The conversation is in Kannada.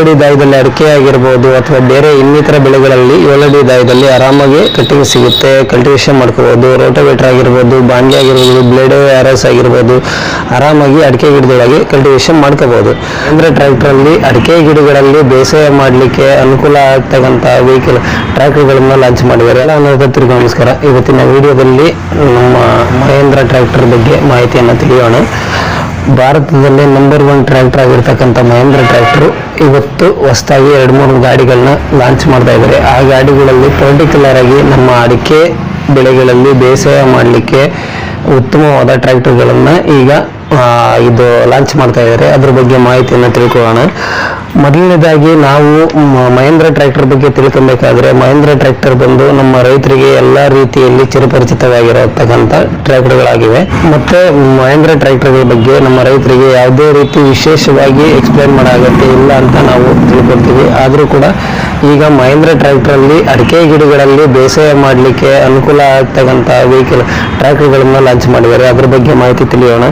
ಅಡಿ ದಾಯದಲ್ಲಿ ಅಡಿಕೆ ಆಗಿರ್ಬೋದು ಅಥವಾ ಬೇರೆ ಇನ್ನಿತರ ಬೆಳೆಗಳಲ್ಲಿ 7 ಅಡಿ ದಾಯದಲ್ಲಿ ಆರಾಮಾಗಿ ಕಟ್ಟಿಂಗ್ ಸಿಗುತ್ತೆ. ಕಲ್ಟಿವೇಶನ್ ಮಾಡ್ಕೋಬಹುದು. ರೋಟೋವೇಟರ್ ಆಗಿರ್ಬೋದು, ಬಾಂಡ್ಲಿ ಆಗಿರ್ಬೋದು, ಬ್ಲೇಡ್ ಆರ್ಎಸ್ ಆಗಿರ್ಬೋದು, ಆರಾಮಾಗಿ ಅಡಿಕೆ ಗಿಡದೊಳಗೆ ಕಲ್ಟಿವೇಶನ್ ಮಾಡ್ಕೋಬಹುದು. ಮಹೇಂದ್ರ ಟ್ರ್ಯಾಕ್ಟರ್ ಅಲ್ಲಿ ಅಡಿಕೆ ಗಿಡಗಳಲ್ಲಿ ಬೇಸಾಯ ಮಾಡಲಿಕ್ಕೆ ಅನುಕೂಲ ಆಗ್ತಕ್ಕಂಥ ವೆಹಿಕಲ್ ಟ್ರ್ಯಾಕ್ಟರ್ಗಳನ್ನ ಲಾಂಚ್ ಮಾಡಿದ್ದಾರೆ. ಎಲ್ಲರಿಗೂ ನಮಸ್ಕಾರ. ಇವತ್ತಿನ ವಿಡಿಯೋದಲ್ಲಿ ನಮ್ಮ ಮಹೇಂದ್ರ ಟ್ರ್ಯಾಕ್ಟರ್ ಬಗ್ಗೆ ಮಾಹಿತಿಯನ್ನು ತಿಳಿಯೋಣ. ಭಾರತದಲ್ಲೇ ನಂಬರ್ 1 ಟ್ರ್ಯಾಕ್ಟರ್ ಆಗಿರ್ತಕ್ಕಂಥ ಮಹೇಂದ್ರ ಟ್ರ್ಯಾಕ್ಟರ್ ಇವತ್ತು ಹೊಸದಾಗಿ 2-3 ಗಾಡಿಗಳನ್ನ ಲಾಂಚ್ ಮಾಡ್ತಾ ಇದ್ದಾರೆ. ಆ ಗಾಡಿಗಳಲ್ಲಿ ಪರ್ಟಿಕ್ಯುಲರ್ ಆಗಿ ನಮ್ಮ ಅಡಿಕೆ ಬೆಳೆಗಳಲ್ಲಿ ಬೇಸಾಯ ಮಾಡಲಿಕ್ಕೆ ಉತ್ತಮವಾದ ಟ್ರ್ಯಾಕ್ಟರ್ಗಳನ್ನು ಈಗ ಇದು ಲಾಂಚ್ ಮಾಡ್ತಾ ಇದ್ದಾರೆ. ಅದ್ರ ಬಗ್ಗೆ ಮಾಹಿತಿಯನ್ನು ತಿಳ್ಕೊಳ್ಳೋಣ. ಮೊದಲನೇದಾಗಿ ನಾವು ಮಹೇಂದ್ರ ಟ್ರ್ಯಾಕ್ಟರ್ ಬಗ್ಗೆ ತಿಳ್ಕೊಬೇಕಾದ್ರೆ, ಮಹೇಂದ್ರ ಟ್ರ್ಯಾಕ್ಟರ್ ಬಂದು ನಮ್ಮ ರೈತರಿಗೆ ಎಲ್ಲ ರೀತಿಯಲ್ಲಿ ಚಿರಪರಿಚಿತವಾಗಿರತಕ್ಕಂಥ ಟ್ರ್ಯಾಕ್ಟರ್ಗಳಾಗಿವೆ. ಮತ್ತೆ ಮಹೇಂದ್ರ ಟ್ರ್ಯಾಕ್ಟರ್ಗಳ ಬಗ್ಗೆ ನಮ್ಮ ರೈತರಿಗೆ ಯಾವುದೇ ರೀತಿ ವಿಶೇಷವಾಗಿ ಎಕ್ಸ್ಪ್ಲೇನ್ ಮಾಡೋ ಅಗತ್ಯ ಇಲ್ಲ ಅಂತ ನಾವು ತಿಳ್ಕೊಳ್ತೀವಿ. ಆದರೂ ಕೂಡ ಈಗ ಮಹೇಂದ್ರ ಟ್ರ್ಯಾಕ್ಟರ್ ಅಲ್ಲಿ ಅಡಿಕೆ ಗಿಡಗಳಲ್ಲಿ ಬೇಸಾಯ ಮಾಡಲಿಕ್ಕೆ ಅನುಕೂಲ ಆಗ್ತಕ್ಕಂಥ ವೆಹಿಕಲ್ ಟ್ರ್ಯಾಕ್ಟರ್ಗಳನ್ನ ಲಾಂಚ್ ಮಾಡಿದ್ದಾರೆ. ಅದ್ರ ಬಗ್ಗೆ ಮಾಹಿತಿ ತಿಳಿಯೋಣ.